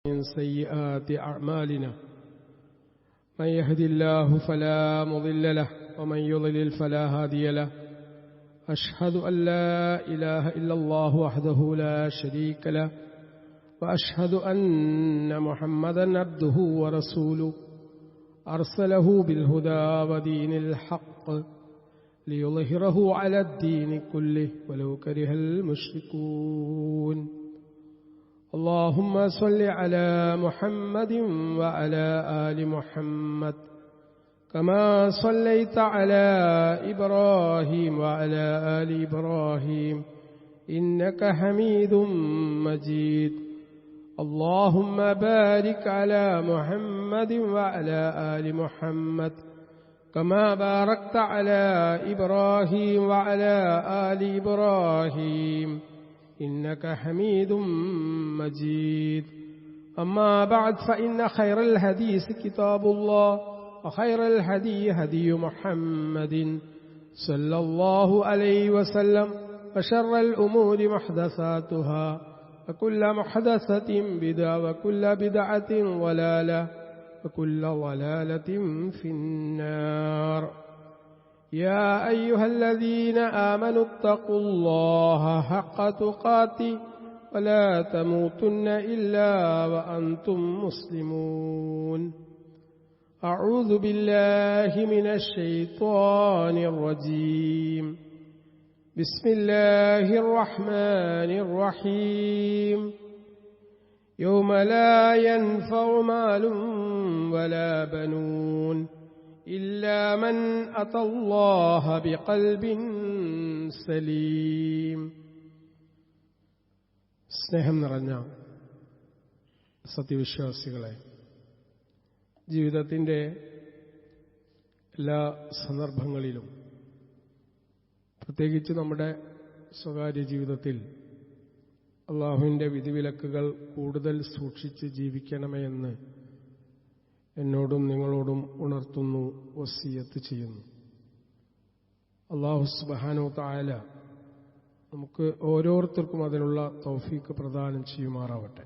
من سيئات أعمالنا من يهد الله فلا مضل له ومن يضلل فلا هادي له أشهد أن لا إله إلا الله وحده لا شريك له وأشهد أن محمدا عبده ورسوله أرسله بالهدى ودين الحق ليظهره على الدين كله ولو كره المشركون اللهم صل على محمد وعلى آل محمد كما صليت على إبراهيم وعلى آل إبراهيم إنك حميد مجيد اللهم بارك على محمد وعلى آل محمد كما باركت على إبراهيم وعلى آل إبراهيم إنك حميد مجيد أما بعد فإن خير الحديث كتاب الله وخير الهدي هدي محمد صلى الله عليه وسلم وشر الأمور محدثاتها وكل محدثة بدعة وكل بدعة ضلالة وكل ضلالة في النار يا أيها الذين آمنوا اتقوا الله حق تقاته ولا تموتن إلا وأنتم مسلمون أعوذ بالله من الشيطان الرجيم بسم الله الرحمن الرحيم يوم لا ينفع مال ولا بنون إلا من أتى الله بقلب سليم സ്നേഹം നിറഞ്ഞ സത്യവിശ്വാസികളെ, ജീവിതത്തിൻ്റെ എല്ലാ സന്ദർഭങ്ങളിലും പ്രത്യേകിച്ച് നമ്മുടെ സ്വകാര്യ ജീവിതത്തിൽ അള്ളാഹുവിൻ്റെ വിധിവിലക്കുകൾ കൂടുതൽ സൂക്ഷിച്ച് ജീവിക്കണമേ എന്ന് എന്നോടും നിങ്ങളോടും ഉണർത്തുന്നു, വസിയത്ത് ചെയ്യുന്നു. അല്ലാഹു സുബ്ഹാനഹു തആല നമുക്ക് ഓരോരുത്തർക്കും അതിനുള്ള തൗഫീഖ് പ്രദാനം ചെയ്യുമാറാവട്ടെ.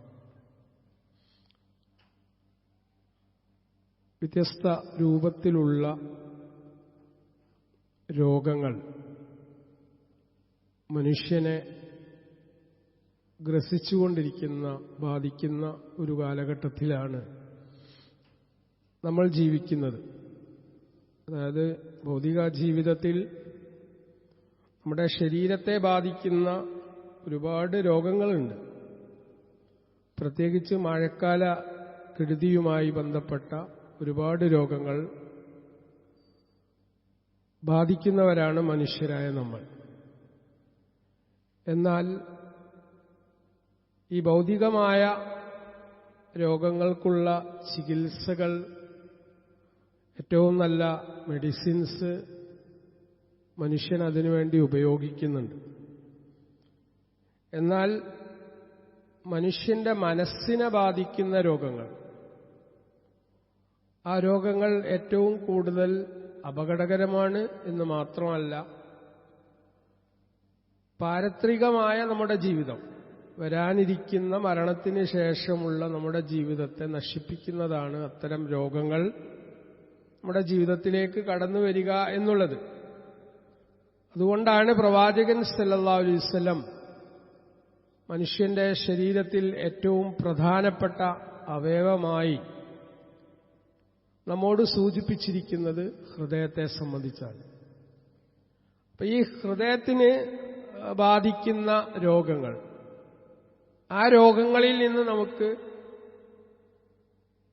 വ്യത്യസ്ത രൂപത്തിലുള്ള രോഗങ്ങൾ മനുഷ്യനെ ഗ്രസിച്ചുകൊണ്ടിരിക്കുന്ന, ബാധിക്കുന്ന ഒരു കാലഘട്ടത്തിലാണ് നമ്മൾ ജീവിക്കുന്നത്. അതായത് ഭൗതിക ജീവിതത്തിൽ നമ്മുടെ ശരീരത്തെ ബാധിക്കുന്ന ഒരുപാട് രോഗങ്ങളുണ്ട്. പ്രത്യേകിച്ച് മഴക്കാല കെടുതിയുമായി ബന്ധപ്പെട്ട ഒരുപാട് രോഗങ്ങൾ ബാധിക്കുന്നവരാണ് മനുഷ്യരായ നമ്മൾ. എന്നാൽ ഈ ഭൗതികമായ രോഗങ്ങൾക്കുള്ള ചികിത്സകൾ, ഏറ്റവും നല്ല മെഡിസിൻസ് മനുഷ്യൻ അതിനുവേണ്ടി ഉപയോഗിക്കുന്നുണ്ട്. എന്നാൽ മനുഷ്യന്റെ മനസ്സിനെ ബാധിക്കുന്ന രോഗങ്ങൾ, ആ രോഗങ്ങൾ ഏറ്റവും കൂടുതൽ അപകടകരമാണ് എന്ന് മാത്രമല്ല, പാരത്രികമായ നമ്മുടെ ജീവിതം, വരാനിരിക്കുന്ന മരണത്തിന് ശേഷമുള്ള നമ്മുടെ ജീവിതത്തെ നശിപ്പിക്കുന്നതാണ് അത്തരം രോഗങ്ങൾ നമ്മുടെ ജീവിതത്തിലേക്ക് കടന്നു വരിക എന്നുള്ളത്. അതുകൊണ്ടാണ് പ്രവാചകൻ സല്ലല്ലാഹു അലൈഹി വസല്ലം മനുഷ്യന്റെ ശരീരത്തിൽ ഏറ്റവും പ്രധാനപ്പെട്ട അവയവമായി നമ്മോട് സൂചിപ്പിച്ചിരിക്കുന്നത് ഹൃദയത്തെ സംബന്ധിച്ചാണ്. അപ്പൊ ഈ ഹൃദയത്തിന് ബാധിക്കുന്ന രോഗങ്ങൾ, ആ രോഗങ്ങളിൽ നിന്ന് നമുക്ക്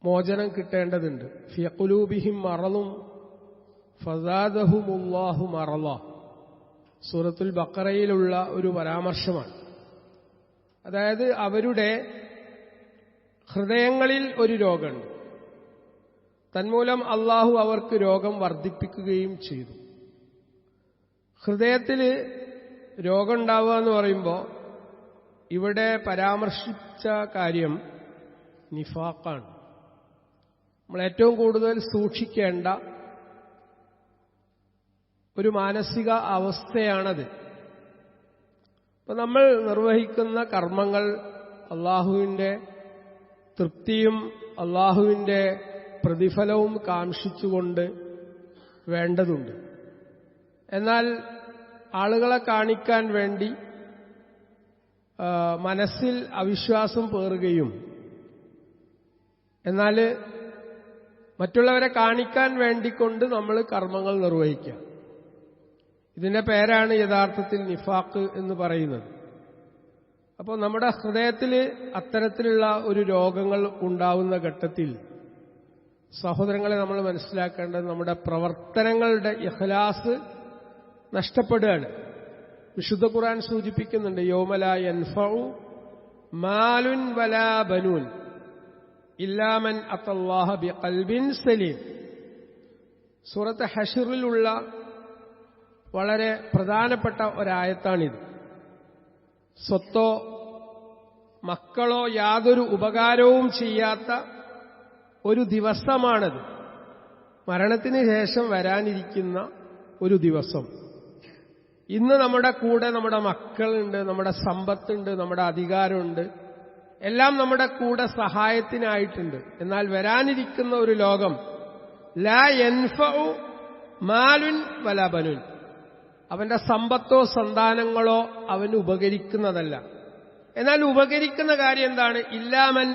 മോചനം കിട്ടേണ്ടതുണ്ട്. ഫീ ഖുലൂബിഹിം മറളും ഫസാദഹുമുല്ലാഹു മറള, സൂറത്തുൽ ബഖറയിലുള്ള ഒരു പരാമർശമാണ്. അതായത് അവരുടെ ഹൃദയങ്ങളിൽ ഒരു രോഗമുണ്ട്, തന്മൂലം അള്ളാഹു അവർക്ക് രോഗം വർദ്ധിപ്പിക്കുകയും ചെയ്തു. ഹൃദയത്തിൽ രോഗമുണ്ടാവുക എന്ന് പറയുമ്പോൾ ഇവിടെ പരാമർശിച്ച കാര്യം നിഫാഖാണ്. നമ്മൾ ഏറ്റവും കൂടുതൽ സൂക്ഷിക്കേണ്ട ഒരു മാനസിക അവസ്ഥയാണത്. അപ്പോൾ നമ്മൾ നിർവഹിക്കുന്ന കർമ്മങ്ങൾ അള്ളാഹുവിൻ്റെ തൃപ്തിയും അള്ളാഹുവിന്റെ പ്രതിഫലവും കാംക്ഷിച്ചുകൊണ്ട് വേണ്ടതുണ്ട്. എന്നാൽ ആളുകളെ കാണിക്കാൻ വേണ്ടി മനസ്സിൽ അവിശ്വാസം പേറുകയും എന്നാൽ മറ്റുള്ളവരെ കാണിക്കാൻ വേണ്ടിക്കൊണ്ട് നമ്മൾ കർമ്മങ്ങൾ നിർവഹിക്കുക, ഇതിന്റെ പേരാണ് യഥാർത്ഥത്തിൽ നിഫാഖ് എന്ന് പറയുന്നത്. അപ്പോൾ നമ്മുടെ ഹൃദയത്തിൽ അത്തരത്തിലുള്ള ഒരു രോഗങ്ങൾ ഉണ്ടാവുന്ന ഘട്ടത്തിൽ സഹോദരങ്ങളെ നമ്മൾ മനസ്സിലാക്കേണ്ടത് നമ്മുടെ പ്രവർത്തനങ്ങളുടെ ഇഖ്ലാസ് നഷ്ടപ്പെടുകയാണ്. വിശുദ്ധ ഖുർആൻ സൂചിപ്പിക്കുന്നുണ്ട്, യൗമ ലാ യൻഫഉ മാലുൻ വലാ ബനൂൻ ഇല്ലാ മൻ അത്തല്ലാഹ ബിഖൽബിൻ സലീം. സൂറത്ത് ഹശ്റിലുള്ള വളരെ പ്രധാനപ്പെട്ട ഒരായത്താണിത്. സ്വത്തോ മക്കളോ യാതൊരു ഉപകാരവും ചെയ്യാത്ത ഒരു ദിവസമാണത്, മരണത്തിന് ശേഷം വരാനിരിക്കുന്ന ഒരു ദിവസം. ഇന്ന് നമ്മുടെ കൂടെ നമ്മുടെ മക്കളുണ്ട്, നമ്മുടെ സമ്പത്തുണ്ട്, നമ്മുടെ അധികാരമുണ്ട്, എല്ലാം നമ്മുടെ കൂടെ സഹായത്തിനായിട്ടുണ്ട്. എന്നാൽ വരാനിരിക്കുന്ന ഒരു ലോകം ലാ യൻഫഉ മാലുൻ വലാ ബനൂൻ, അവന്റെ സമ്പത്തോ സന്താനങ്ങളോ അവന് ഉപകരിക്കുന്നതല്ല. എന്നാൽ ഉപകരിക്കുന്ന കാര്യം എന്താണ്? ഇല്ലാമൻ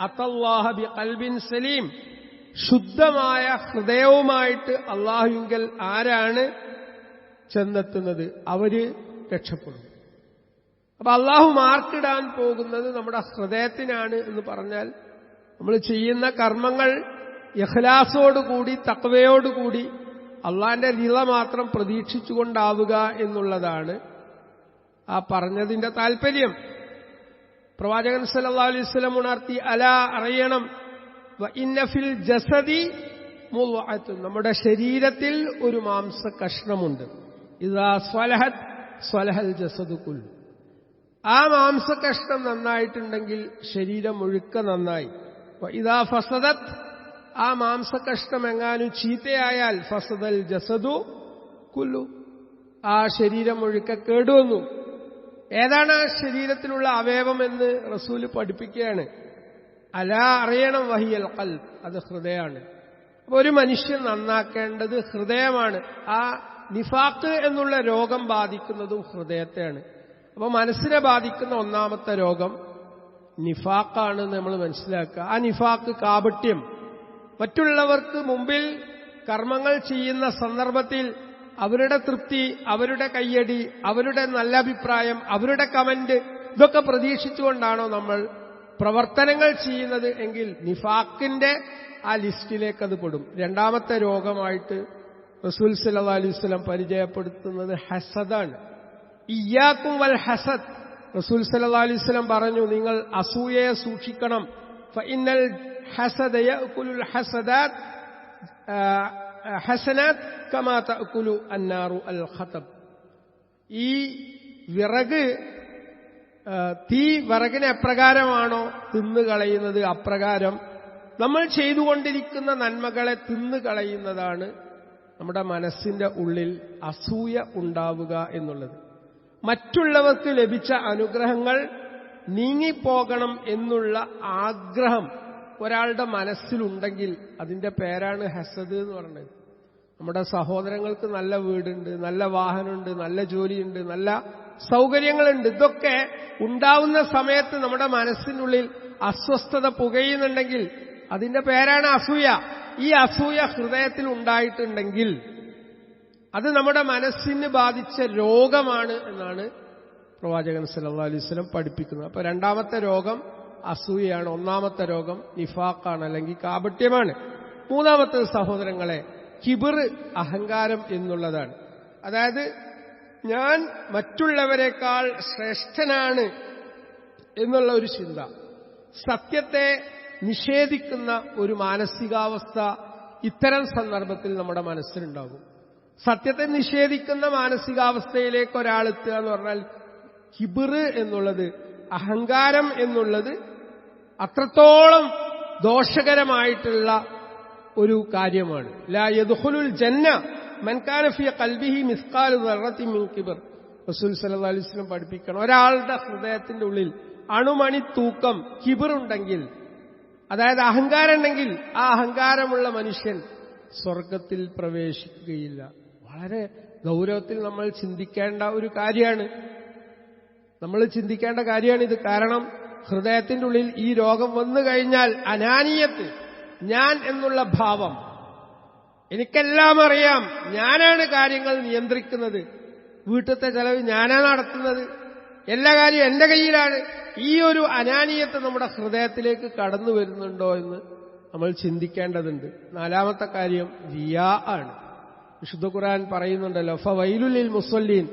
അത്തല്ലാഹ ബിഖൽബിൻ സലീം, ശുദ്ധമായ ഹൃദയവുമായിട്ട് അള്ളാഹുവിങ്കൽ ആരാണ് ചെന്നെത്തുന്നത് അവര് രക്ഷപ്പെടും. അപ്പൊ അള്ളാഹു മാർക്കിടാൻ പോകുന്നത് നമ്മുടെ ഹൃദയത്തിനാണ് എന്ന് പറഞ്ഞാൽ നമ്മൾ ചെയ്യുന്ന കർമ്മങ്ങൾ ഇഖ്ലാസോടുകൂടി തഖ്വയോടുകൂടി അള്ളാന്റെ റിള മാത്രം പ്രതീക്ഷിച്ചുകൊണ്ടാവുക എന്നുള്ളതാണ് ആ പറഞ്ഞതിന്റെ താല്പര്യം. പ്രവാചകൻ സല്ലല്ലാഹു അലൈഹി വസല്ലം ഉണർത്തി, അലാ അറിയണം, വ ഇന്ന ഫിൽ ജസദി മുദ്അത്തുൻ, നമ്മുടെ ശരീരത്തിൽ ഒരു മാംസ കഷ്ണമുണ്ട്. ഇദാ സ്വലഹത് സ്വലഹൽ ജസദു കുല്ലു, ആ മാംസ കഷ്ണം നന്നായിട്ടുണ്ടെങ്കിൽ ശരീരം മുഴുക്ക നന്നായി. ഇദാ ഫസദത്, ആ മാംസ കഷ്ണം എങ്ങാനും ചീത്തയായാൽ ഫസദൽ ജസദു കുല്ലു, ആ ശരീരം മുഴുക്ക കേടുവന്നു. ഏതാണ് ആ ശരീരത്തിലുള്ള അവയവം എന്ന് റസൂല് പഠിപ്പിക്കുകയാണ്. അലാ അറിയണം, വഹിയൽ ഖൽബ്, അത് ഹൃദയമാണ്. അപ്പൊ ഒരു മനുഷ്യൻ നന്നാക്കേണ്ടത് ഹൃദയമാണ്. ആ നിഫാഖ് എന്നുള്ള രോഗം ബാധിക്കുന്നതും ഹൃദയത്തെയാണ്. അപ്പൊ മനസ്സിനെ ബാധിക്കുന്ന ഒന്നാമത്തെ രോഗം നിഫാഖാണ് നമ്മൾ മനസ്സിലാക്കുക. ആ നിഫാഖ് കാപട്യം, മറ്റുള്ളവർക്ക് മുമ്പിൽ കർമ്മങ്ങൾ ചെയ്യുന്ന സന്ദർഭത്തിൽ അവരുടെ തൃപ്തി, അവരുടെ കയ്യടി, അവരുടെ നല്ല അഭിപ്രായം, അവരുടെ കമന്റ്, ഇതൊക്കെ പ്രതീക്ഷിച്ചുകൊണ്ടാണോ നമ്മൾ പ്രവർത്തനങ്ങൾ ചെയ്യുന്നത് എങ്കിൽ നിഫാഖിന്റെ ആ ലിസ്റ്റിലേക്ക് അത് പെടും. രണ്ടാമത്തെ രോഗമായിട്ട് റസൂൽ സല്ലല്ലാഹു അലൈഹി വസല്ലം പരിചയപ്പെടുത്തുന്നത് ഹസദാണ്. ഇയ്യാക്കും വൽ ഹസദ്, റസൂൽ സല്ലല്ലാഹു അലൈഹി വസല്ലം പറഞ്ഞു, നിങ്ങൾ അസൂയയെ സൂക്ഷിക്കണം. ഫഇന്നൽ ഹസദ യഅകുലുൽ ഹസദാത് ഹസനാത് കമാ തഅകുലു അന്നാറു അൽ ഖതബ്. ഈ വിറക്, തീ വിറകിനെ എപ്രകാരമാണോ തിന്നുകളയുന്നത് അപ്രകാരം നമ്മൾ ചെയ്തുകൊണ്ടിരിക്കുന്ന നന്മകളെ തിന്നുകളയുന്നതാണ് നമ്മുടെ മനസ്സിന്റെ ഉള്ളിൽ അസൂയ ഉണ്ടാവുക എന്നുള്ളത്. മറ്റുള്ളവർക്ക് ലഭിച്ച അനുഗ്രഹങ്ങൾ നീങ്ങിപ്പോകണം എന്നുള്ള ആഗ്രഹം ഒരാളുടെ മനസ്സിലുണ്ടെങ്കിൽ അതിന്റെ പേരാണ് ഹസദ് എന്ന് പറയുന്നത്. നമ്മുടെ സഹോദരങ്ങൾക്ക് നല്ല വീടുണ്ട്, നല്ല വാഹനമുണ്ട്, നല്ല ജോലിയുണ്ട്, നല്ല സൗകര്യങ്ങളുണ്ട്, ഇതൊക്കെ ഉണ്ടാവുന്ന സമയത്ത് നമ്മുടെ മനസ്സിനുള്ളിൽ അസ്വസ്ഥത പുകയുന്നുണ്ടെങ്കിൽ അതിന്റെ പേരാണ് അസൂയ. ഈ അസൂയ ഹൃദയത്തിൽ ഉണ്ടായിട്ടുണ്ടെങ്കിൽ അത് നമ്മുടെ മനസ്സിന് ബാധിച്ച രോഗമാണ് എന്നാണ് പ്രവാചകൻ സല്ലല്ലാഹു അലൈഹി വസല്ലം പഠിപ്പിക്കുന്നത്. അപ്പൊ രണ്ടാമത്തെ രോഗം അസൂയയാണ്, ഒന്നാമത്തെ രോഗം നിഫാഖാണ് അല്ലെങ്കിൽ കാപട്യമാണ്. മൂന്നാമത്തെ സഹോദരങ്ങളെ കിബിർ, അഹങ്കാരം എന്നുള്ളതാണ്. അതായത് ഞാൻ മറ്റുള്ളവരെക്കാൾ ശ്രേഷ്ഠനാണ് എന്നുള്ള ഒരു ചിന്ത, സത്യത്തെ നിഷേധിക്കുന്ന ഒരു മാനസികാവസ്ഥ ഇത്തരം സന്ദർഭത്തിൽ നമ്മുടെ മനസ്സിലുണ്ടാകും. സത്യത്തെ നിഷേധിക്കുന്ന മാനസികാവസ്ഥയിലേക്ക് ഒരാളെത്തുക എന്ന് പറഞ്ഞാൽ കിബിർ എന്നുള്ളത്, അഹങ്കാരം എന്നുള്ളത് അത്രത്തോളം ദോഷകരമായിട്ടുള്ള ഒരു കാര്യമാണ്. ലാ യദ്ഖുലുൽ ജന്ന മൻ കാന ഫീ ഖൽബിഹി മിസ്ഖാലു ദർറത്തിൻ മിൻ കിബർ. റസൂൽ സല്ലല്ലാഹു അലൈഹി വസല്ലം പഠിപ്പിക്കണം, ഒരാളുടെ ഹൃദയത്തിന്റെ ഉള്ളിൽ അണുമണി തൂക്കം കിബിറുണ്ടെങ്കിൽ അതായത് അഹങ്കാരം ഉണ്ടെങ്കിൽ ആ അഹങ്കാരമുള്ള മനുഷ്യൻ സ്വർഗത്തിൽ പ്രവേശിക്കുകയില്ല. വളരെ ഗൗരവത്തിൽ നമ്മൾ ചിന്തിക്കേണ്ട ഒരു കാര്യമാണ്. ഇത്. കാരണം ഹൃദയത്തിന്റെ ഉള്ളിൽ ഈ രോഗം വന്നു കഴിഞ്ഞാൽ അനാനിയത്ത്, ഞാൻ എന്നുള്ള ഭാവം, എനിക്കെല്ലാം അറിയാം, ഞാനാണ് കാര്യങ്ങൾ നിയന്ത്രിക്കുന്നത്, വീട്ടിലത്തെ ചെലവ് ഞാനാണ് നടത്തുന്നത്, എല്ലാ കാര്യവും എന്റെ കയ്യിലാണ്, ഈ ഒരു അനാനിയത്ത് നമ്മുടെ ഹൃദയത്തിലേക്ക് കടന്നു വരുന്നുണ്ടോ എന്ന് നമ്മൾ ചിന്തിക്കേണ്ടതുണ്ട്. നാലാമത്തെ കാര്യം റിയാ ആണ്. വിശുദ്ധ ഖുർആൻ പറയുന്നുണ്ടല്ലോ, ഫവൈലുൽ ലിൽ മുസല്ലീൻ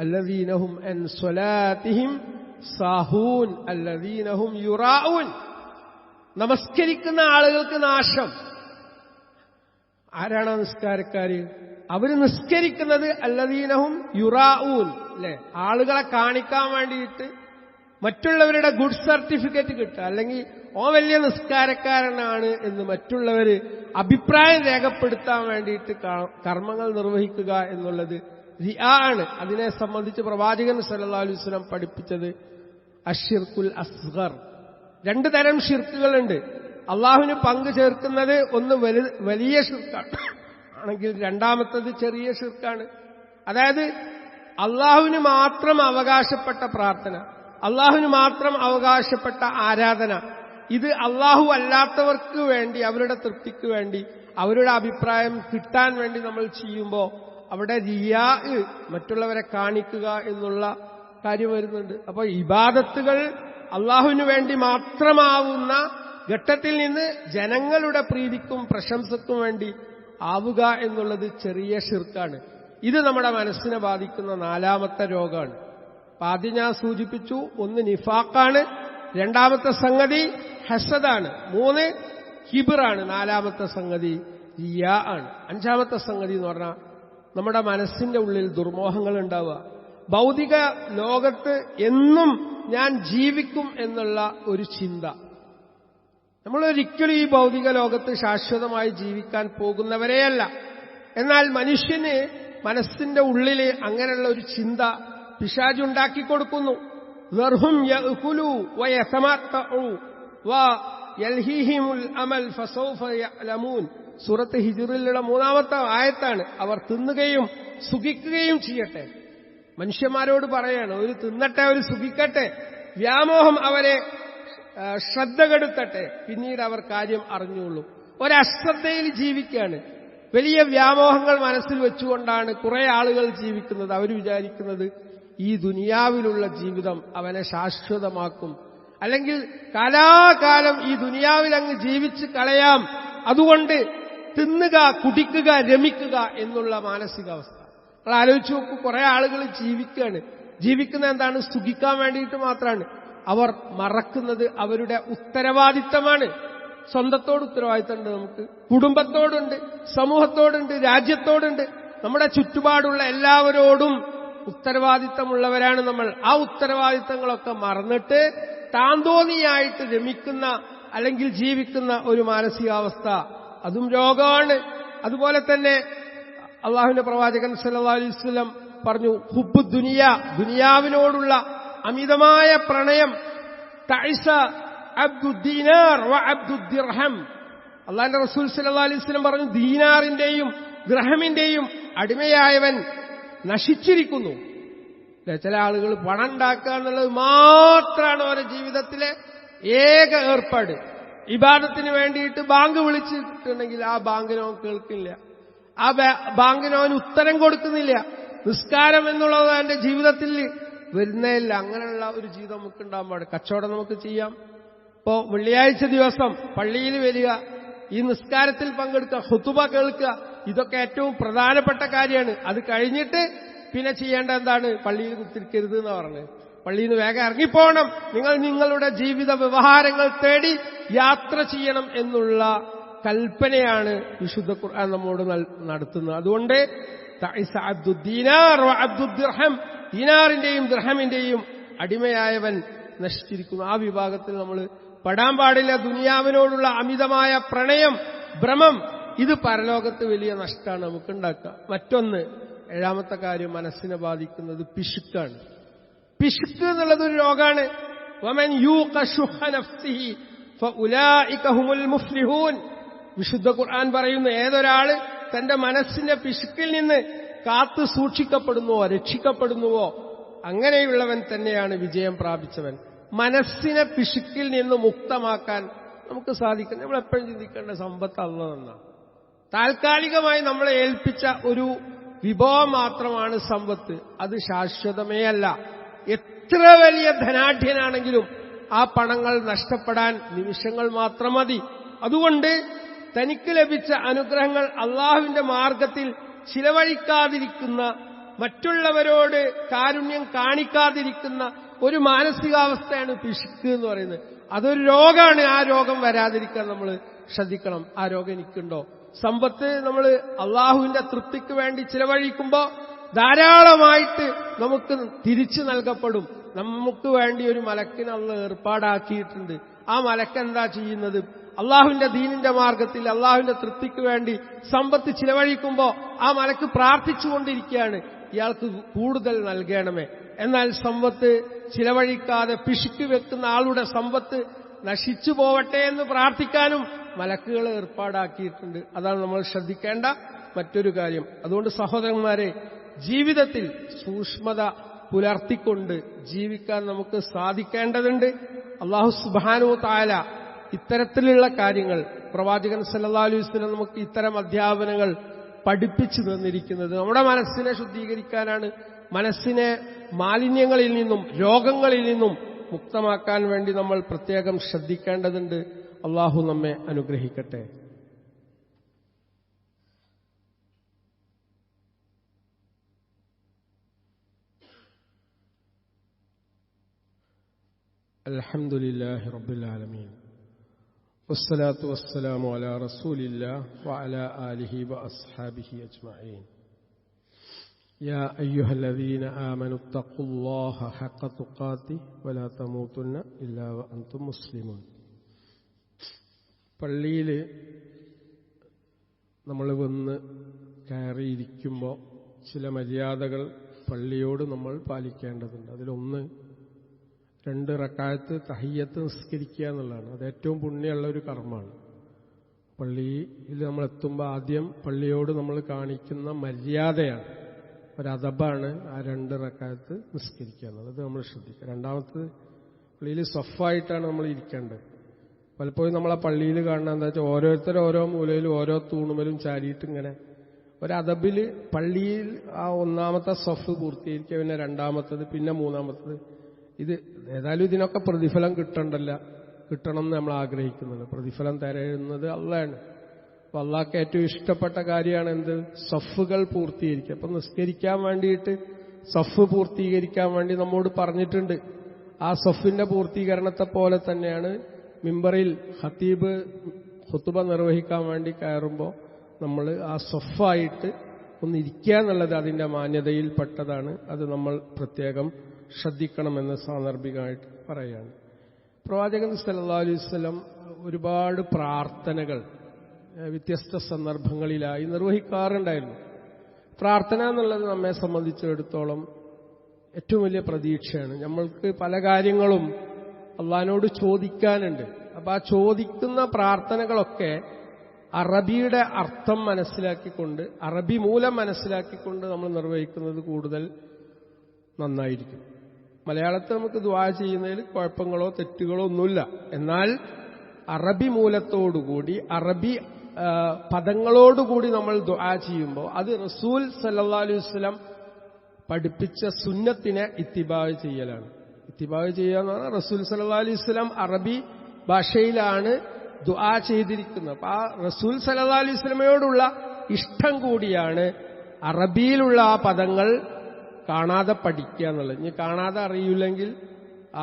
അല്ലദീനഹും അൻ സ്വലാത്തിഹിം സാഹൂൻ അല്ലദീനഹും യുറാഊൻ. നമസ്കരിക്കുന്ന ആളുകൾക്ക് നാശം. ആരാണ് നിസ്കാരക്കാര്? അവര് നിസ്കരിക്കുന്നത് അല്ലദീനഹും യുറാഊൻ, അല്ലെ? ആളുകളെ കാണിക്കാൻ വേണ്ടിയിട്ട്, മറ്റുള്ളവരുടെ ഗുഡ് സർട്ടിഫിക്കറ്റ് കിട്ടുക, അല്ലെങ്കിൽ ഓ വലിയ നിസ്കാരക്കാരനാണ് എന്ന് മറ്റുള്ളവര് അഭിപ്രായം രേഖപ്പെടുത്താൻ വേണ്ടിയിട്ട് കർമ്മങ്ങൾ നിർവഹിക്കുക എന്നുള്ളത് റിയാ ആണ്. അതിനെ സംബന്ധിച്ച് പ്രവാചകൻ സല്ലല്ലാഹു അലൈഹി വസല്ലം പഠിപ്പിച്ചത് അശ്ശിർക്കുൽ അസ്ഗർ. 2 തരം ഷിർക്കുകളുണ്ട്. അള്ളാഹുവിന് പങ്കു ചേർക്കുന്നത് ഒന്ന് വലിയ ഷിർക്കാണ് ആണെങ്കിൽ, രണ്ടാമത്തത് ചെറിയ ഷിർക്കാണ്. അതായത് അള്ളാഹുവിന് മാത്രം അവകാശപ്പെട്ട പ്രാർത്ഥന, അള്ളാഹുവിന് മാത്രം അവകാശപ്പെട്ട ആരാധന, ഇത് അള്ളാഹു അല്ലാത്തവർക്ക് വേണ്ടി, അവരുടെ തൃപ്തിക്ക് വേണ്ടി, അവരുടെ അഭിപ്രായം കിട്ടാൻ വേണ്ടി നമ്മൾ ചെയ്യുമ്പോൾ അവിടെ റിയാ, മറ്റുള്ളവരെ കാണിക്കുക എന്നുള്ള കാര്യം വരുന്നുണ്ട്. അപ്പോൾ ഇബാദത്തുകൾ അള്ളാഹുവിന് വേണ്ടി മാത്രമാവുന്ന ഘട്ടത്തിൽ നിന്ന് ജനങ്ങളുടെ പ്രീതിക്കും പ്രശംസക്കും വേണ്ടി ആവുക എന്നുള്ളത് ചെറിയ ഷിർക്കാണ്. ഇത് നമ്മുടെ മനസ്സിനെ ബാധിക്കുന്ന 4ാമത്തെ രോഗമാണ്. ആദ്യം ഞാൻ സൂചിപ്പിച്ചു, ഒന്ന് നിഫാഖാണ്, 2ാമത്തെ സംഗതി ഹസദാണ്, 3 കിബിറാണ്, 4ാമത്തെ സംഗതി റിയാ ആണ്. 5ാമത്തെ സംഗതി എന്ന് പറഞ്ഞാൽ നമ്മുടെ മനസ്സിന്റെ ഉള്ളിൽ ദുർമോഹങ്ങൾ ഉണ്ടാവുക. ഭൗതിക ലോകത്ത് എന്നും ഞാൻ ജീവിക്കും എന്നുള്ള ഒരു ചിന്ത. നമ്മളൊരിക്കലും ഈ ഭൗതിക ലോകത്ത് ശാശ്വതമായി ജീവിക്കാൻ പോകുന്നവരെയല്ല. എന്നാൽ മനുഷ്യന് മനസ്സിന്റെ ഉള്ളിൽ അങ്ങനെയുള്ള ഒരു ചിന്ത പിശാചുണ്ടാക്കി കൊടുക്കുന്നു. ദർഹും യഅകുലു വയതമത്തഉ വയൽഹിഹിമുൽ അമൽ ഫസൗഫ യഅലമൂൻ. സൂറത്ത് ഹിജ്റിലുള്ള 3ാമത്തെ ആയത്താണ്. അവർ തിന്നുകയും സുഖിക്കുകയും ചെയ്യട്ടെ. മനുഷ്യന്മാരോട് പറയാണ്, ഒരു തിന്നട്ടെ, ഒരു സുഖിക്കട്ടെ, വ്യാമോഹം അവരെ ശ്രദ്ധ കെടുത്തട്ടെ, പിന്നീട് അവർ കാര്യം അറിഞ്ഞുകൊള്ളും. ഒരശ്രദ്ധയിൽ ജീവിക്കുകയാണ്. വലിയ വ്യാമോഹങ്ങൾ മനസ്സിൽ വെച്ചുകൊണ്ടാണ് കുറെ ആളുകൾ ജീവിക്കുന്നത്. അവർ വിചാരിക്കുന്നത് ഈ ദുനിയാവിലുള്ള ജീവിതം അവനെ ശാശ്വതമാക്കും, അല്ലെങ്കിൽ കാലാകാലം ഈ ദുനിയാവിൽ അങ്ങ് ജീവിച്ച് കളയാം, അതുകൊണ്ട് തിന്നുക, കുടിക്കുക, രമിക്കുക എന്നുള്ള മാനസികാവസ്ഥ. നിങ്ങൾ ആലോചിച്ച് നോക്കൂ, കുറെ ആളുകൾ ജീവിക്കുകയാണ്. ജീവിക്കുന്ന എന്താണ്? സുഖിക്കാൻ വേണ്ടിയിട്ട് മാത്രമാണ്. അവർ മറക്കുന്നത് അവരുടെ ഉത്തരവാദിത്തമാണ്. സ്വന്തത്തോട് ഉത്തരവാദിത്തമുണ്ട്, നമുക്ക് കുടുംബത്തോടുണ്ട്, സമൂഹത്തോടുണ്ട്, രാജ്യത്തോടുണ്ട്, നമ്മുടെ ചുറ്റുപാടുള്ള എല്ലാവരോടും ഉത്തരവാദിത്തമുള്ളവരാണ് നമ്മൾ. ആ ഉത്തരവാദിത്തങ്ങളൊക്കെ മറന്നിട്ട് താന്തോന്നിയായിട്ട് രമിക്കുന്ന അല്ലെങ്കിൽ ജീവിക്കുന്ന ഒരു മാനസികാവസ്ഥ, അതും രോഗമാണ്. അതുപോലെ തന്നെ അള്ളാഹുവിന്റെ പ്രവാചകൻ സല്ലല്ലാഹു അലൈഹി വസല്ലം പറഞ്ഞു, ഹുബ്ബു ദുനിയ, ദുനിയാവിനോടുള്ള അമിതമായ പ്രണയം. തഇസ അബ്ദു ദീനാർ വ അബ്ദു ദിർഹം. അള്ളാഹുവിന്റെ റസൂൽ സല്ലല്ലാഹു അലൈഹി വസല്ലം പറഞ്ഞു, ദീനാറിന്റെയും ദിർഹമിന്റെയും അടിമയായവൻ നശിച്ചിരിക്കുന്നു. ചില ആളുകൾ പണം ഉണ്ടാക്കുക എന്നുള്ളത് മാത്രമാണ് അവരുടെ ജീവിതത്തിലെ ഏക ഏർപ്പാട്. ഇബാദത്തിന് വേണ്ടിയിട്ട് ബാങ്ക് വിളിച്ചിട്ടുണ്ടെങ്കിൽ ആ ബാങ്കിനോ കേൾക്കില്ല, ആ ബാങ്കിനോ ഉത്തരം കൊടുക്കുന്നില്ല. നിസ്കാരം എന്നുള്ളത് അവന്റെ ജീവിതത്തിൽ വരുന്നേയില്ല. അങ്ങനെയുള്ള ഒരു ജീവിതം നമുക്ക് ഉണ്ടാകാൻ പാടില്ല. കച്ചവടം നമുക്ക് ചെയ്യാം. ഇപ്പോ വെള്ളിയാഴ്ച ദിവസം പള്ളിയിൽ വരിക, ഈ നിസ്കാരത്തിൽ പങ്കെടുക്കുക, ഖുതുബ കേൾക്കുക, ഇതൊക്കെ ഏറ്റവും പ്രധാനപ്പെട്ട കാര്യമാണ്. അത് കഴിഞ്ഞിട്ട് പിന്നെ ചെയ്യേണ്ട എന്താണ്? പള്ളിയിൽ കുത്തിരിക്കരുത് എന്ന് പറഞ്ഞത്. പള്ളിയിൽ നിന്ന് വേഗം ഇറങ്ങിപ്പോകണം. നിങ്ങൾ നിങ്ങളുടെ ജീവിത വ്യവഹാരങ്ങൾ തേടി യാത്ര ചെയ്യണം എന്നുള്ള കൽപ്പനയാണ് വിശുദ്ധ ഖുർആൻ നമ്മോട് നടത്തുന്നത്. അതുകൊണ്ട് ദീനാറിന്റെയും ദിർഹമിന്റെയും അടിമയായവൻ നശിച്ചിരിക്കുന്നു. ആ വിഭാഗത്തിൽ നമ്മൾ പെടാൻ പാടില്ല. ദുനിയാവിനോടുള്ള അമിതമായ പ്രണയം, ഭ്രമം, ഇത് പരലോകത്ത് വലിയ നഷ്ടമാണ് നമുക്കുണ്ടാക്കുക. മറ്റൊന്ന്, 7ാമത്തെ കാര്യം മനസ്സിനെ ബാധിക്കുന്നത് പിശുക്കാണ്. പിശുക്ക് എന്നുള്ളതൊരു രോഗമാണ്. വമൻ യൂഖ ശുഹ നഫ്സിഹി ഫഉലൈക ഹുമുൽ മുഫ്ലിഹൂൻ. വിശുദ്ധ ഖുർആൻ പറയുന്നു, ഏതൊരാള് തന്റെ മനസ്സിന്റെ പിശുക്കിൽ നിന്ന് കാത്തു സൂക്ഷിക്കപ്പെടുന്നുവോ, രക്ഷിക്കപ്പെടുന്നുവോ, അങ്ങനെയുള്ളവൻ തന്നെയാണ് വിജയം പ്രാപിച്ചവൻ. മനസ്സിനെ പിശുക്കിൽ നിന്ന് മുക്തമാക്കാൻ നമുക്ക് സാധിക്കും. നമ്മൾ എപ്പോഴും ചിന്തിക്കേണ്ട സമ്പത്ത് അല്ലാഹ് എന്നാണ്. താൽക്കാലികമായി നമ്മളെ ഏൽപ്പിച്ച ഒരു വിഭവം മാത്രമാണ് സമ്പത്ത്. അത് ശാശ്വതമേ അല്ല. എത്ര വലിയ ധനാഢ്യനാണെങ്കിലും ആ പണങ്ങൾ നഷ്ടപ്പെടാൻ നിമിഷങ്ങൾ മാത്രം മതി. അതുകൊണ്ട് തനിക്ക് ലഭിച്ച അനുഗ്രഹങ്ങൾ അള്ളാഹുവിന്റെ മാർഗത്തിൽ ചിലവഴിക്കാതിരിക്കുന്ന, മറ്റുള്ളവരോട് കാരുണ്യം കാണിക്കാതിരിക്കുന്ന ഒരു മാനസികാവസ്ഥയാണ് പിശുക്ക് എന്ന് പറയുന്നത്. അതൊരു രോഗമാണ്. ആ രോഗം വരാതിരിക്കാൻ നമ്മൾ ശ്രദ്ധിക്കണം. ആ രോഗം എനിക്കുണ്ടോ? സമ്പത്ത് നമ്മൾ അള്ളാഹുവിന്റെ തൃപ്തിക്ക് വേണ്ടി ചിലവഴിക്കുമ്പോൾ ധാരാളമായിട്ട് നമുക്ക് തിരിച്ചു നൽകപ്പെടും. നമുക്ക് വേണ്ടി ഒരു മലക്കിനെ അള്ളാഹ് ഏർപ്പാടാക്കിയിട്ടുണ്ട്. ആ മലക്ക് എന്താ ചെയ്യുന്നത്? അള്ളാഹുവിന്റെ ദീനിന്റെ മാർഗത്തിൽ അള്ളാഹുവിന്റെ തൃപ്തിക്ക് വേണ്ടി സമ്പത്ത് ചിലവഴിക്കുമ്പോൾ ആ മലക്ക് പ്രാർത്ഥിച്ചുകൊണ്ടിരിക്കുകയാണ്, ഇയാൾക്ക് കൂടുതൽ നൽകണമേ. എന്നാൽ സമ്പത്ത് ചിലവഴിക്കാതെ പിശുക്ക് വെക്കുന്ന ആളുടെ സമ്പത്ത് നശിച്ചു പോവട്ടെ എന്ന് പ്രാർത്ഥിക്കാനും മലക്കുകൾ ഏർപ്പാടാക്കിയിട്ടുണ്ട്. അതാണ് നമ്മൾ ശ്രദ്ധിക്കേണ്ട മറ്റൊരു കാര്യം. അതുകൊണ്ട് സഹോദരന്മാരെ, ജീവിതത്തിൽ സൂക്ഷ്മത പുലർത്തിക്കൊണ്ട് ജീവിക്കാൻ നമുക്ക് സാധിക്കേണ്ടതുണ്ട്. അല്ലാഹു സുബ്ഹാനഹു തആല ഇത്തരത്തിലുള്ള കാര്യങ്ങൾ, പ്രവാചകൻ സല്ലല്ലാഹു അലൈഹി വസല്ലം നമുക്ക് ഇത്തരം അധ്യാപനങ്ങൾ പഠിപ്പിച്ചു തന്നിരിക്കുന്നത് നമ്മുടെ മനസ്സിനെ ശുദ്ധീകരിക്കാനാണ്, മനസ്സിനെ മാലിന്യങ്ങളിൽ നിന്നും രോഗങ്ങളിൽ നിന്നും മുക്തമാക്കാൻ വേണ്ടി നമ്മൾ പ്രത്യേകം ശ്രദ്ധിക്കേണ്ടതുണ്ട്. അല്ലാഹു നമ്മെ അനുഗ്രഹിക്കട്ടെ. അൽഹംദുലില്ലാഹി റബ്ബിൽ ആലമീൻ വസ്സലാത്തു വസ്സലാമു അലാ റസൂലില്ലാഹി വഅലാ ആലിഹി വഅസ്ഹാബിഹി അജ്മഈൻ. യാ അയ്യുഹല്ലദീന ആമനു തഖുല്ലാഹ ഹഖ തുഖാതി വലാ തമൂതുന്ന ഇല്ലാ വഅൻതും മുസ്ലിമൂൻ. പള്ളിയിൽ നമ്മൾ വന്ന് കയറിയിരിക്കുമ്പോൾ ചില മര്യാദകൾ പള്ളിയോട് നമ്മൾ പാലിക്കേണ്ടതുണ്ട്. അതിലൊന്ന് 2 റക്അത്ത് തഹിയ്യത്ത് നിസ്കരിക്കുക എന്നുള്ളതാണ്. അത് ഏറ്റവും പുണ്യമുള്ള ഒരു കർമ്മമാണ്. പള്ളിയിൽ നമ്മൾ എത്തുമ്പോൾ ആദ്യം പള്ളിയോട് നമ്മൾ കാണിക്കുന്ന മര്യാദയാണ്, ഒരദബാണ് ആ 2 റക്അത്ത് നിസ്കരിക്കുക എന്നുള്ളത്. അത് നമ്മൾ ശ്രദ്ധിക്കുക. രണ്ടാമത്തത്, പള്ളിയിൽ സഫായിട്ടാണ് നമ്മൾ ഇരിക്കേണ്ടത്. പലപ്പോഴും നമ്മളെ പള്ളിയിൽ കാണുന്ന എന്താ വെച്ചാൽ ഓരോരുത്തരും ഓരോ മൂലയിലും ഓരോ തൂണുമലും ചാരിയിട്ട് ഇങ്ങനെ ഒരദബിൽ പള്ളിയിൽ ആ ഒന്നാമത്തെ സഫ് പൂർത്തീകരിക്കുക, പിന്നെ രണ്ടാമത്തത്, പിന്നെ മൂന്നാമത്തത്. ഇത് ഏതായാലും ഇതിനൊക്കെ പ്രതിഫലം കിട്ടണം എന്ന് നമ്മൾ ആഗ്രഹിക്കുന്നുണ്ട്. പ്രതിഫലം തരുന്നത് അള്ളാഹാണ്. അപ്പൊ അള്ളാഹ്ക്ക് ഏറ്റവും ഇഷ്ടപ്പെട്ട കാര്യമാണ് എന്ത്? സഫുകൾ പൂർത്തീകരിക്കുക. അപ്പൊ നിസ്കരിക്കാൻ വേണ്ടിയിട്ട് സഫ് പൂർത്തീകരിക്കാൻ വേണ്ടി നമ്മോട് പറഞ്ഞിട്ടുണ്ട്. ആ സഫിന്റെ പൂർത്തീകരണത്തെ പോലെ തന്നെയാണ് മിമ്പറിൽ ഖതീബ് ഖുതുബ നിർവഹിക്കാൻ വേണ്ടി കയറുമ്പോൾ നമ്മൾ ആ സഫായിട്ട് ഒന്നിരിക്കുക എന്നുള്ളത് അതിന്റെ മാന്യതയിൽപ്പെട്ടതാണ്. അത് നമ്മൾ പ്രത്യേകം ശ്രദ്ധിക്കണമെന്ന് സാന്ദർഭികമായിട്ട് പറയുകയാണ്. പ്രവാചകൻ സല്ലല്ലാഹു അലൈഹി വസല്ലം ഒരുപാട് പ്രാർത്ഥനകൾ വ്യത്യസ്ത സന്ദർഭങ്ങളിലായി നിർവഹിക്കാറുണ്ടായിരുന്നു. പ്രാർത്ഥന എന്നുള്ളത് നമ്മെ സംബന്ധിച്ചിടത്തോളം ഏറ്റവും വലിയ പ്രതീക്ഷയാണ്. നമ്മൾക്ക് പല കാര്യങ്ങളും അള്ളാഹിനോട് ചോദിക്കാനുണ്ട്. അപ്പൊ ആ ചോദിക്കുന്ന പ്രാർത്ഥനകളൊക്കെ അറബിയുടെ അർത്ഥം മനസ്സിലാക്കിക്കൊണ്ട്, അറബി മൂലം മനസ്സിലാക്കിക്കൊണ്ട് നമ്മൾ നിർവഹിക്കുന്നത് കൂടുതൽ നന്നായിരിക്കും. മലയാളത്തിൽ നമുക്ക് ദുആ ചെയ്യുന്നതിൽ കുഴപ്പങ്ങളോ തെറ്റുകളോ ഒന്നുമില്ല. എന്നാൽ അറബി മൂലത്തോടുകൂടി, അറബി പദങ്ങളോടുകൂടി നമ്മൾ ദുആ ചെയ്യുമ്പോൾ അത് റസൂൽ സല്ലല്ലാഹു അലൈഹി വസല്ലം പഠിപ്പിച്ച സുന്നത്തിനെ ഇത്തിബാഅ് ചെയ്യലാണ്. ഇത്തിബാഅ് ചെയ്യുക എന്ന് പറഞ്ഞാൽ റസൂൽ സല്ലല്ലാഹു അലൈഹി വസല്ലം അറബി ഭാഷയിലാണ് ദുആ ചെയ്തിരിക്കുന്നത്. അപ്പൊ ആ റസൂൽ സല്ലല്ലാഹു അലൈഹി വസല്ലമയോടുള്ള ഇഷ്ടം കൂടിയാണ് അറബിയിലുള്ള ആ പദങ്ങൾ കാണാതെ പഠിക്കുക എന്നുള്ളത്. ഇനി കാണാതെ അറിയില്ലെങ്കിൽ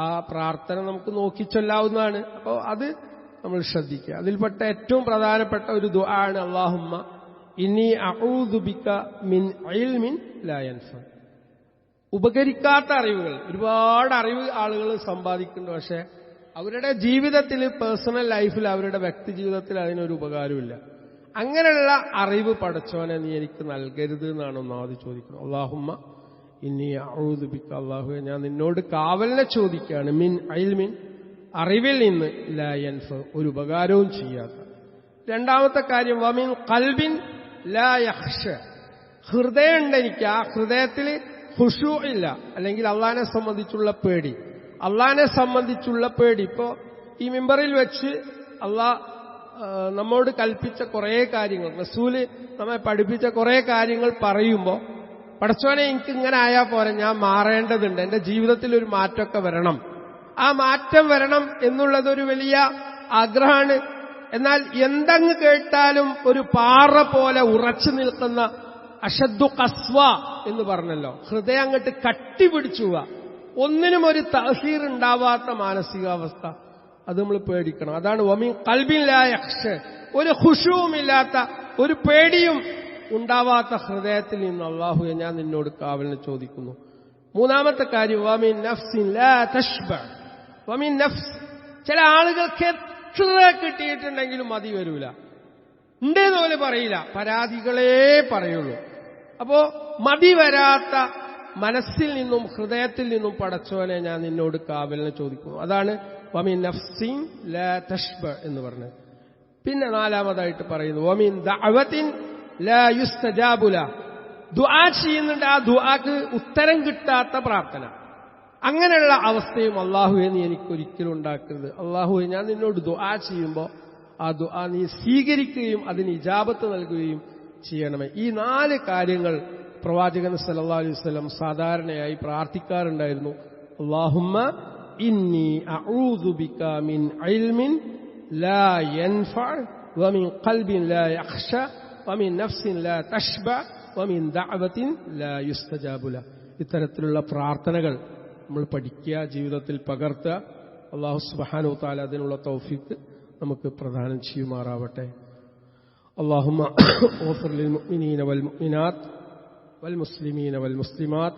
ആ പ്രാർത്ഥന നമുക്ക് നോക്കി ചൊല്ലാവുന്നതാണ്. അപ്പോൾ അത് നമ്മൾ ശ്രദ്ധിക്കുക. അതിൽപ്പെട്ട ഏറ്റവും പ്രധാനപ്പെട്ട ഒരു ദുആ ആണ് അല്ലാഹുമ്മ ഇന്നി അഊദു ബിക മിൻ ഇൽമിൻ ലാ യൻഫ. ഉപകരിക്കാത്ത അറിവുകൾ, ഒരുപാട് അറിവ് ആളുകൾ സമ്പാദിക്കുന്നുണ്ട്, പക്ഷെ അവരുടെ ജീവിതത്തിൽ, പേഴ്സണൽ ലൈഫിൽ, അവരുടെ വ്യക്തി ജീവിതത്തിൽ അതിനൊരു ഉപകാരമില്ല. അങ്ങനെയുള്ള അറിവ് പടച്ചോനെ നീ എനിക്ക് നൽകരുത് എന്നാണ് ഒന്നാമത് ചോദിക്കുന്നത്. അല്ലാഹുമ്മ ഇന്നി അഊദു ബിക, അല്ലാഹുവേ ഞാൻ നിന്നോട് കാവലിനെ ചോദിക്കുകയാണ്, മിൻ ഇൽമിൻ അറിവിൽ നിന്ന് ലാ യൻഫഉ ഒരു ഉപകാരവും ചെയ്യാത്ത. രണ്ടാമത്തെ കാര്യം വമിൻ ഖൽബിൻ ലാ യഖ്ശ ഹൃദയമുണ്ട് എനിക്ക്, ആ ഹൃദയത്തിൽ ഖുശൂ ഇല്ല, അല്ലെങ്കിൽ അള്ളാഹിനെ സംബന്ധിച്ചുള്ള പേടി. അള്ളാഹിനെ സംബന്ധിച്ചുള്ള പേടി. ഇപ്പോ ഈ മിമ്പറിൽ വെച്ച് അള്ളാഹ് നമ്മോട് കൽപ്പിച്ച കുറേ കാര്യങ്ങൾ, റസൂല് നമ്മെ പഠിപ്പിച്ച കുറേ കാര്യങ്ങൾ പറയുമ്പോൾ പടച്ചോനെ എനിക്ക് ഇങ്ങനെ ആയാൽ പോരെ, ഞാൻ മാറേണ്ടതുണ്ട്, എന്റെ ജീവിതത്തിൽ ഒരു മാറ്റമൊക്കെ വരണം, ആ മാറ്റം വരണം എന്നുള്ളതൊരു വലിയ ആഗ്രഹമാണ്. എന്നാൽ എന്തെങ്ങ് കേട്ടാലും ഒരു പാറ പോലെ ഉറച്ചു നിൽക്കുന്ന അഷദ്ദു ഖസ്വ എന്ന് പറഞ്ഞല്ലോ, ഹൃദയം അങ്ങോട്ട് കട്ടിപിടിച്ചു പോവുക, ഒന്നിനും ഒരു തഅ്സീർ ഉണ്ടാവാത്ത മാനസികാവസ്ഥ, അത് നമ്മൾ പേടിക്കണം. അതാണ് വമിൻ ഖൽബിൻ ലാ യഖ്ശ ഒരു ഖുശൂമില്ലാത്ത, ഒരു പേടിയും ഉണ്ടാവാത്ത ഹൃദയത്തിൽ നിന്ന് അല്ലാഹുവേ ഞാൻ നിന്നോട് കാവലിനെ ചോദിക്കുന്നു. മൂന്നാമത്തെ കാര്യം വമിൻ നഫ്സിൻ ലാ തശ്ബ വമിൻ നഫ്സ് ചില ആളുകൾക്ക് എത്ര കിട്ടിയിട്ടുണ്ടെങ്കിലും മതി വരൂല, ഉണ്ടെന്ന് പോലെ പറയില്ല, പരാതികളേ പറയുള്ളൂ. അപ്പോ മതി വരാത്ത മനസ്സിൽ നിന്നും ഹൃദയത്തിൽ നിന്നും പടച്ചോനെ ഞാൻ നിന്നോട് കാവലിനെ ചോദിക്കുന്നു. അതാണ് വമിൻ നഫ്സിൻ ലാ തശ്ബ എന്ന് പറഞ്ഞത്. പിന്നെ നാലാമതായിട്ട് പറയുന്നു വമിൻ ദഅവത്തിൻ ലാ യുസ്തജാബു ലഹ ദുആ ചെയ്യുന്നുണ്ട്, ആ ദുആക്ക് ഉത്തരം കിട്ടാത്ത പ്രാർത്ഥന. അങ്ങനെയുള്ള അവസ്ഥയും അല്ലാഹുവേ നീ എനിക്കൊരിക്കലും ഉണ്ടാക്കരുത്. അല്ലാഹുവേ ഞാൻ നിന്നോട് ദുആ ചെയ്യുമ്പോൾ ആ ദുആ നീ സ്വീകരിക്കുകയും അതിന് ഇജാബത്ത് നൽകുകയും ചെയ്യണമേ. ഈ 4 കാര്യങ്ങൾ പ്രവാചകൻ സല്ലല്ലാഹു അലൈഹി വസല്ലം സാധാരണയായി പ്രാർത്ഥിക്കാറുണ്ടായിരുന്നു. അല്ലാഹുമ്മ ഇന്നി അഊദു ബിക മിൻ ഇൽമിൻ ലാ യൻഫഅ വമിൻ ഖൽബിൻ ലാ യഖ്ശ വമിൻ നഫ്സിൻ ലാ തശ്ബ വമിൻ ദഅവത്തിൻ ലാ യുസ്തജാബു ലഹ. ഇത്തരത്തിലുള്ള പ്രാർത്ഥനകൾ നമ്മൾ പഠിക്കുക, ജീവിതത്തിൽ പകർത്തുക. അല്ലാഹു സുബ്ഹാനഹു വ തആല അതിനുള്ള തൗഫീഖ് നമുക്ക് പ്രദാനം ചെയ്യുമാറാവട്ടെ. اللهم اغفر للمؤمنين والمؤمنات والمسلمين والمسلمات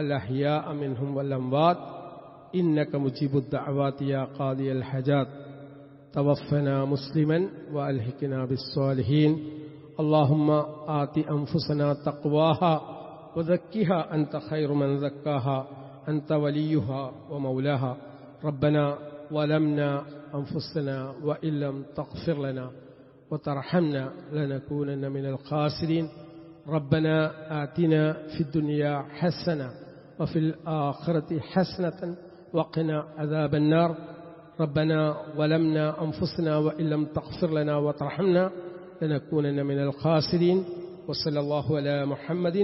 الأحياء منهم والأموات إنك مجيب الدعوات يا قاضي الحاجات توفنا مسلما وألحقنا بالصالحين. اللهم آت أنفسنا تقواها وزكها أنت خير من زكاها أنت وليها ومولاها. ربنا ظلمنا أنفسنا وإن لم تغفر لنا وترحمنا لنكونن من الخاسرين. ربنا آتنا في الدنيا حسنة وفي الآخرة حسنة وقنا عذاب النار. ربنا ظلمنا أنفسنا وإن لم تغفر لنا وترحمنا لنكونن من الخاسرين. وصلى الله على محمد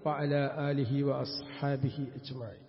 وعلى آله وأصحابه أجمعين.